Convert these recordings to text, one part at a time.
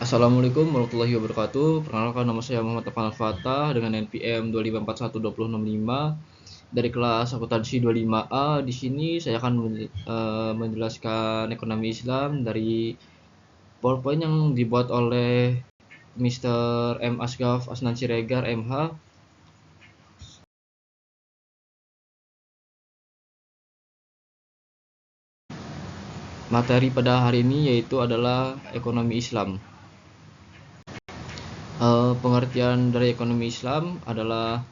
Assalamualaikum warahmatullahi wabarakatuh. Perkenalkan, nama saya Muhammad Afan Al-Fatah dengan NPM 25412065 dari kelas akuntansi 25A. Di sini saya akan menjelaskan ekonomi Islam dari PowerPoint yang dibuat oleh Mr. M. Asgaf Asnan Siregar, MH. Materi pada hari ini yaitu adalah ekonomi Islam. Pengertian dari ekonomi Islam adalah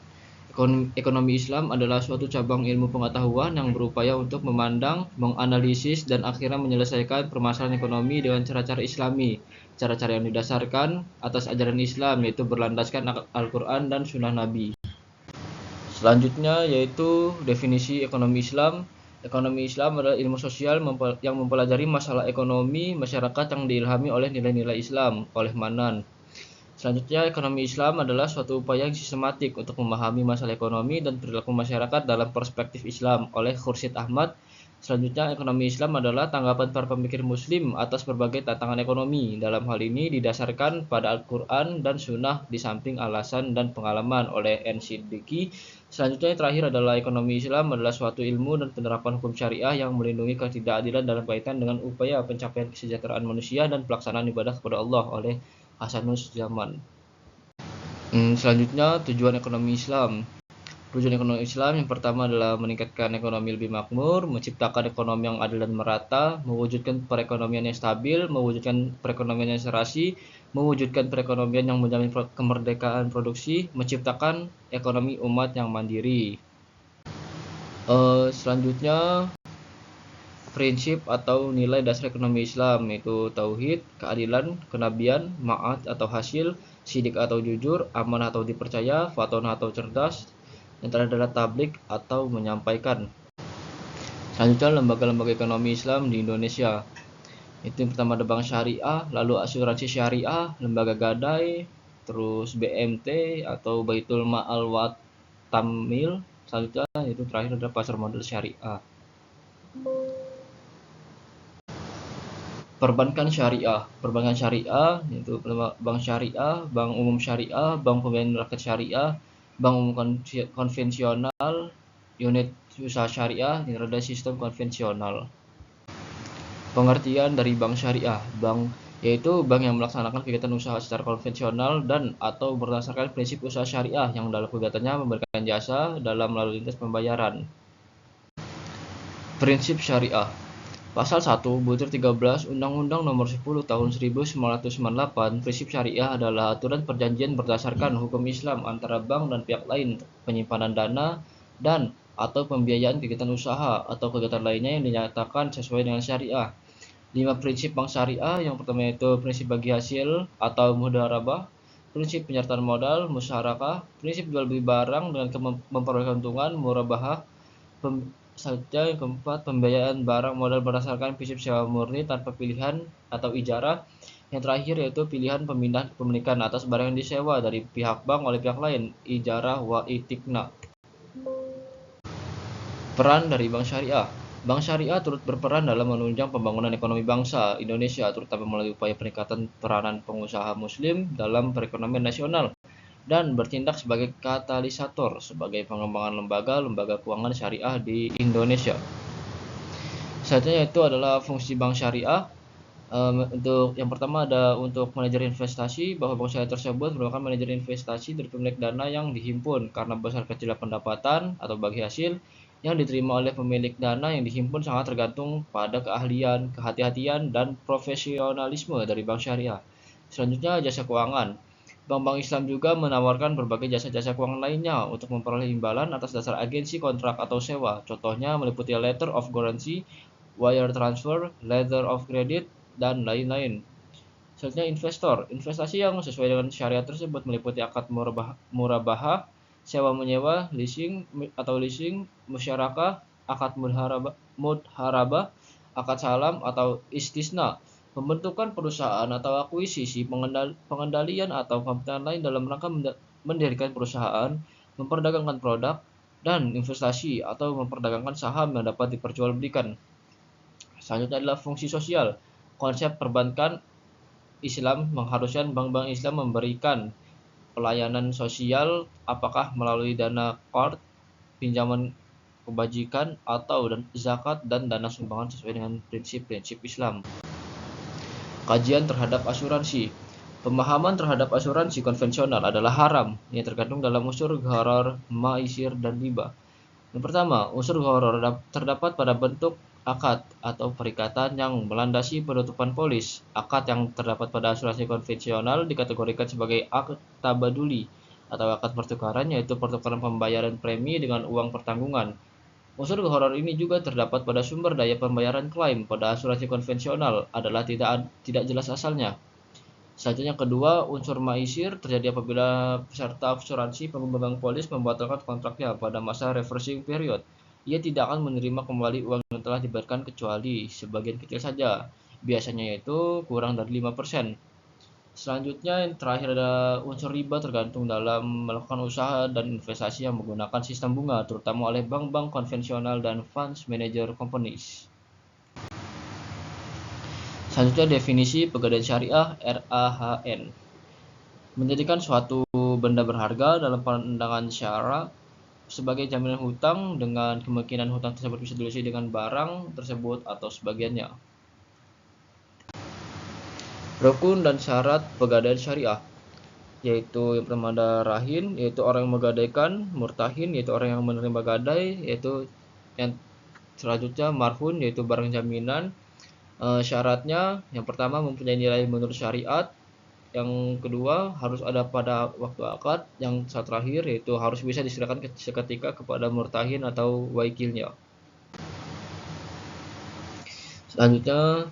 ekonomi Islam adalah suatu cabang ilmu pengetahuan yang berupaya untuk memandang, menganalisis, dan akhirnya menyelesaikan permasalahan ekonomi dengan cara-cara Islami. Cara-cara yang didasarkan atas ajaran Islam, yaitu berlandaskan Al-Quran dan Sunnah Nabi. Selanjutnya yaitu definisi ekonomi Islam. Ekonomi Islam adalah ilmu sosial yang mempelajari masalah ekonomi masyarakat yang diilhami oleh nilai-nilai Islam, oleh Manan. Selanjutnya, ekonomi Islam adalah suatu upaya yang sistematik untuk memahami masalah ekonomi dan perilaku masyarakat dalam perspektif Islam, oleh Khursyid Ahmad. Selanjutnya, ekonomi Islam adalah tanggapan para pemikir Muslim atas berbagai tantangan ekonomi. Dalam hal ini didasarkan pada Al-Quran dan Sunnah di samping alasan dan pengalaman, oleh N. Siddiqi. Selanjutnya, yang terakhir adalah ekonomi Islam adalah suatu ilmu dan penerapan hukum syariah yang melindungi ketidakadilan dalam kaitan dengan upaya pencapaian kesejahteraan manusia dan pelaksanaan ibadah kepada Allah, oleh Hasanus Zaman. Selanjutnya, tujuan ekonomi Islam. Tujuan ekonomi Islam yang pertama adalah meningkatkan ekonomi lebih makmur, menciptakan ekonomi yang adil dan merata, mewujudkan perekonomian yang stabil, mewujudkan perekonomian yang serasi, mewujudkan perekonomian yang menjamin kemerdekaan produksi, menciptakan ekonomi umat yang mandiri. Selanjutnya, prinsip atau nilai dasar ekonomi Islam yaitu tauhid, keadilan, kenabian, ma'ad atau hasil, sidik atau jujur, amanah atau dipercaya, fatonah atau cerdas, yang terakhir adalah tablik atau menyampaikan. Selanjutnya, lembaga-lembaga ekonomi Islam di Indonesia. Itu yang pertama ada Bank Syariah, lalu Asuransi Syariah, Lembaga Gadai, terus BMT atau Baitul Ma'al wa Tamil. Selanjutnya itu terakhir adalah Pasar Modal Syariah. Perbankan syariah yaitu bank syariah, bank umum syariah, bank pembiayaan rakyat syariah, bank umum konvensional, unit usaha syariah, dan ada sistem konvensional. Pengertian dari bank syariah. Bank yaitu bank yang melaksanakan kegiatan usaha secara konvensional dan atau berdasarkan prinsip usaha syariah yang dalam kegiatannya memberikan jasa dalam lalu lintas pembayaran. Prinsip syariah. Pasal 1 Butir 13 Undang-Undang Nomor 10 Tahun 1998, prinsip syariah adalah aturan perjanjian berdasarkan hukum Islam antara bank dan pihak lain untuk penyimpanan dana dan atau pembiayaan kegiatan usaha atau kegiatan lainnya yang dinyatakan sesuai dengan syariah. 5 prinsip bank syariah. Yang pertama yaitu prinsip bagi hasil atau mudharabah, prinsip penyertaan modal, musyarakah, prinsip jual beli barang dengan memperoleh keuntungan, murabahah. Selanjutnya yang keempat, pembiayaan barang modal berdasarkan prinsip sewa murni tanpa pilihan atau ijarah. Yang terakhir yaitu pilihan pemindahan kepemilikan atas barang yang disewa dari pihak bank oleh pihak lain, ijarah wa itikna. Peran dari bank syariah. Bank syariah turut berperan dalam menunjang pembangunan ekonomi bangsa Indonesia, terutama melalui upaya peningkatan peranan pengusaha muslim dalam perekonomian nasional, dan bertindak sebagai katalisator sebagai pengembangan lembaga keuangan syariah di Indonesia. Selanjutnya itu adalah fungsi bank syariah. Untuk yang pertama ada untuk manajer investasi, bahwa bank syariah tersebut merupakan manajer investasi dari pemilik dana yang dihimpun karena besar kecilnya pendapatan atau bagi hasil yang diterima oleh pemilik dana yang dihimpun sangat tergantung pada keahlian, kehati-hatian, dan profesionalisme dari bank syariah. Selanjutnya jasa keuangan. Bank-bank Islam juga menawarkan berbagai jasa-jasa keuangan lainnya untuk memperoleh imbalan atas dasar agensi, kontrak, atau sewa. Contohnya meliputi letter of guarantee, wire transfer, letter of credit, dan lain-lain. Selanjutnya investor. Investasi yang sesuai dengan syariat tersebut meliputi akad murabahah, sewa menyewa, leasing, musyarakah, akad mudharabah, akad salam atau istisna, pembentukan perusahaan atau akuisisi, pengendalian atau kepentingan lain dalam rangka mendirikan perusahaan, memperdagangkan produk, dan investasi atau memperdagangkan saham yang dapat diperjualbelikan. Selanjutnya adalah fungsi sosial. Konsep perbankan Islam mengharuskan bank-bank Islam memberikan pelayanan sosial, apakah melalui dana qard, pinjaman kebajikan, atau zakat dan dana sumbangan sesuai dengan prinsip-prinsip Islam. Kajian terhadap asuransi. Pemahaman terhadap asuransi konvensional adalah haram yang terkandung dalam unsur gharar, maisir, dan riba. Yang pertama, unsur gharar terdapat pada bentuk akad atau perikatan yang melandasi penutupan polis. Akad yang terdapat pada asuransi konvensional dikategorikan sebagai akad tabaduli atau akad pertukaran, yaitu pertukaran pembayaran premi dengan uang pertanggungan. Unsur gharar ini juga terdapat pada sumber daya pembayaran klaim pada asuransi konvensional adalah tidak jelas asalnya. Selanjutnya kedua, unsur maisir terjadi apabila peserta asuransi pengembang polis membatalkan kontraknya pada masa reversing period. Ia tidak akan menerima kembali uang yang telah dibayarkan kecuali sebagian kecil saja, biasanya yaitu kurang dari 5%. Selanjutnya yang terakhir ada unsur riba tergantung dalam melakukan usaha dan investasi yang menggunakan sistem bunga, terutama oleh bank-bank konvensional dan funds manager companies. Selanjutnya definisi pegadaian syariah RAHN. Menjadikan suatu benda berharga dalam pandangan syara sebagai jaminan hutang dengan kemungkinan hutang tersebut bisa dilusi dengan barang tersebut atau sebagiannya. Rukun dan syarat pegadaian syariah, yaitu yang pertama ada rahin, yaitu orang yang menggadaikan, murtahin, yaitu orang yang menerima gadai, yaitu yang selanjutnya marhun, yaitu barang jaminan. Syaratnya yang pertama mempunyai nilai menurut syariat, yang kedua harus ada pada waktu akad, yang terakhir yaitu harus bisa diserahkan seketika kepada murtahin atau wakilnya. Selanjutnya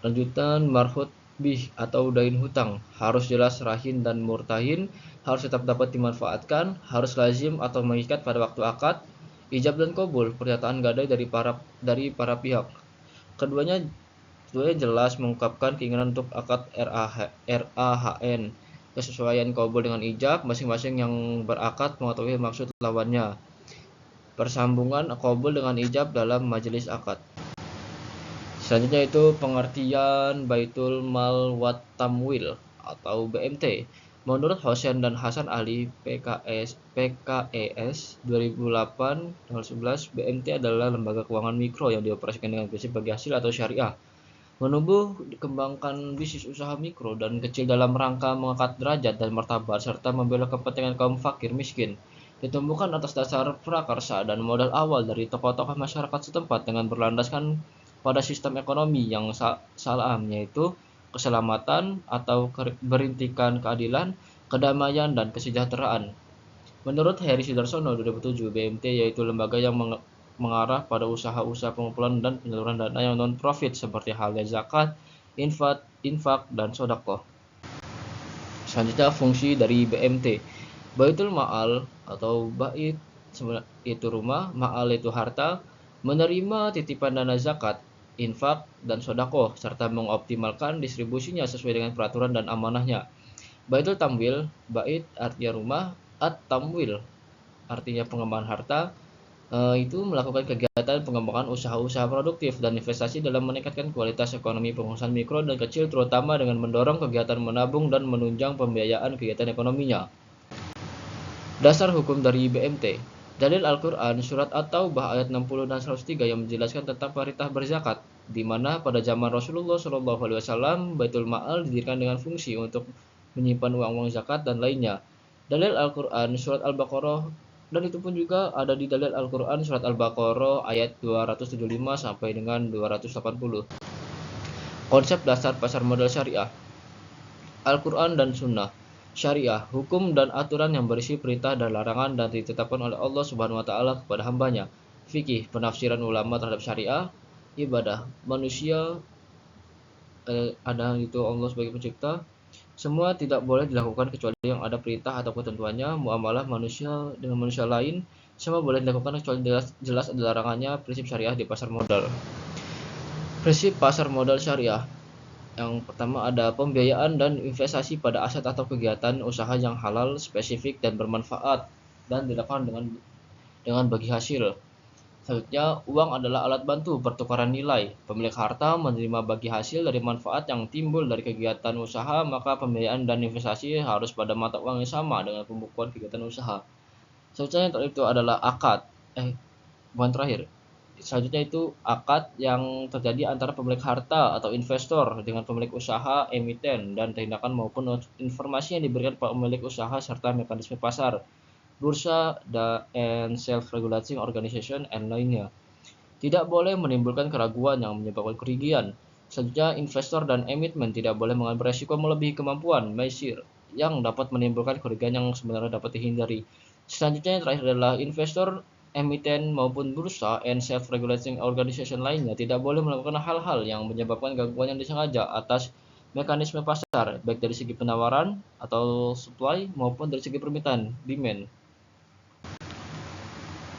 lanjutan marhut bih atau dain hutang, harus jelas rahin dan murtahin, harus tetap dapat dimanfaatkan, harus lazim atau mengikat pada waktu akad, ijab dan qabul pernyataan gadai dari para pihak. Keduanya jelas mengungkapkan keinginan untuk akad RAHN. Kesesuaian qabul dengan ijab, masing-masing yang berakad mengetahui maksud lawannya. Persambungan qabul dengan ijab dalam majelis akad. Selanjutnya itu pengertian Baitul Mal wat Tamwil atau BMT. Menurut Hosen dan Hasan ahli PKES 2008-11, BMT adalah lembaga keuangan mikro yang dioperasikan dengan prinsip bagi hasil atau syariah. Menumbuh dikembangkan bisnis usaha mikro dan kecil dalam rangka mengangkat derajat dan martabat serta membela kepentingan kaum fakir miskin. Ditumbuhkan atas dasar prakarsa dan modal awal dari tokoh-tokoh masyarakat setempat dengan berlandaskan pada sistem ekonomi yang salam, yaitu keselamatan atau berintikan keadilan, kedamaian, dan kesejahteraan. Menurut Heri Sudarsono 2007, BMT yaitu lembaga yang mengarah pada usaha-usaha pengumpulan dan penyaluran dana yang non-profit seperti halnya zakat, infak, dan sedekah. Selanjutnya fungsi dari BMT. Baitul Ma'al atau bait itu rumah, ma'al itu harta, menerima titipan dana zakat, infak, dan sedekah serta mengoptimalkan distribusinya sesuai dengan peraturan dan amanahnya. Baitul Tamwil, bait artinya rumah, at-tamwil artinya pengembangan harta, itu melakukan kegiatan pengembangan usaha-usaha produktif dan investasi dalam meningkatkan kualitas ekonomi pengusaha mikro dan kecil, terutama dengan mendorong kegiatan menabung dan menunjang pembiayaan kegiatan ekonominya. Dasar hukum dari BMT. Dalil Al-Quran Surat At-Taubah ayat 60 dan 103 yang menjelaskan tentang perintah berzakat, di mana pada zaman Rasulullah SAW Baitul Ma'al didirikan dengan fungsi untuk menyimpan uang-uang zakat dan lainnya. Dalil Al-Quran Surat Al-Baqarah, dan itu pun juga ada di dalil Al-Quran Surat Al-Baqarah ayat 275 sampai dengan 280. Konsep dasar pasar modal syariah. Al-Quran dan Sunnah. Syariah, hukum dan aturan yang berisi perintah dan larangan dan ditetapkan oleh Allah Subhanahu wa taala kepada hambanya. Fikih, penafsiran ulama terhadap syariah. Ibadah, manusia ada itu Allah sebagai pencipta. Semua tidak boleh dilakukan kecuali yang ada perintah atau ketentuannya. Muamalah manusia dengan manusia lain semua boleh dilakukan kecuali jelas ada larangannya. Prinsip syariah di pasar modal. Prinsip pasar modal syariah. Yang pertama ada pembiayaan dan investasi pada aset atau kegiatan usaha yang halal, spesifik, dan bermanfaat dan dilakukan dengan bagi hasil. Selanjutnya, uang adalah alat bantu pertukaran nilai. Pemilik harta menerima bagi hasil dari manfaat yang timbul dari kegiatan usaha, maka pembiayaan dan investasi harus pada mata uang yang sama dengan pembukuan kegiatan usaha. Selanjutnya yang terakhir itu adalah akad. Bukan terakhir. Selanjutnya itu akad yang terjadi antara pemilik harta atau investor dengan pemilik usaha, emiten, dan tindakan maupun informasi yang diberikan pemilik usaha serta mekanisme pasar, bursa, and self-regulating organization, and lainnya. Tidak boleh menimbulkan keraguan yang menyebabkan kerugian. Selanjutnya, investor dan emiten tidak boleh mengambil resiko melebihi kemampuan maisir yang dapat menimbulkan kerugian yang sebenarnya dapat dihindari. Selanjutnya yang terakhir adalah investor, emiten maupun bursa and self-regulating organization lainnya tidak boleh melakukan hal-hal yang menyebabkan gangguan yang disengaja atas mekanisme pasar, baik dari segi penawaran atau supply maupun dari segi permintaan, demand.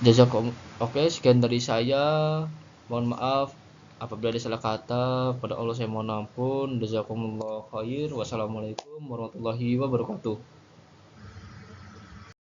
Jazakum. Oke, sekian dari saya. Mohon maaf apabila ada salah kata. Pada Allah saya mohon ampun. Jazakumullah khair. Wassalamualaikum warahmatullahi wabarakatuh.